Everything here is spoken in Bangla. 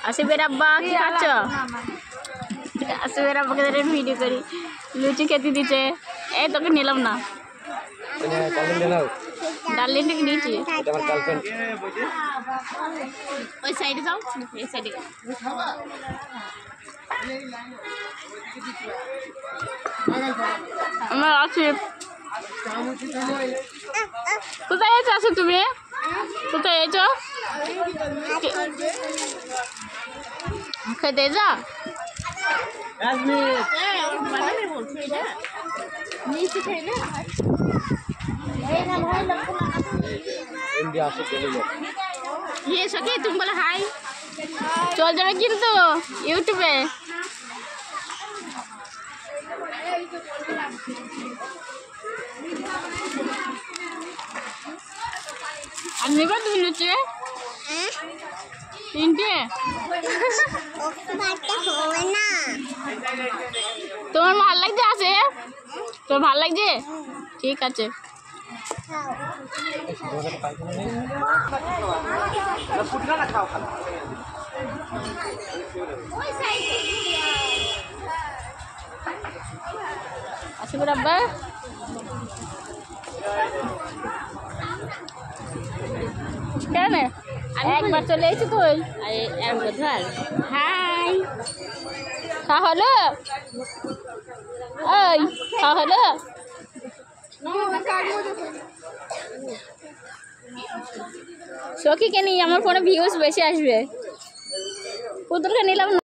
আসিফের আব্বা কি খাচ্ছ? আসিফের আব্বাকে ধরে ভিডিও করি, লুচি খেতে দিচ্ছে। এই তোকে নিলাম না, ডার্লিংটাকে নিয়েছি। ওই সাইডে যাও, এই সাইডে। আমার আসিফ কোথায় এসে আসো তুমি? কোথায় এসো? খেতে যা ये सके तुम बोला हाय चल जाবে কিন্তু ইউটিউবে। আর নেবা তুমি লুচি তিনটে? তোমার ভাল লাগছে? আছে তোমার ভাল লাগছে? ঠিক আছে। আসিফের আব্বা কেন একবার চলে এসেছি তো একবার ধর। হাই খাওয়া হলো? ওই খাওয়া হলো? সখীকে নিয়ে আমার ফোনে ভিউজ বেশি আসবে। পুতুলকে নিলাম।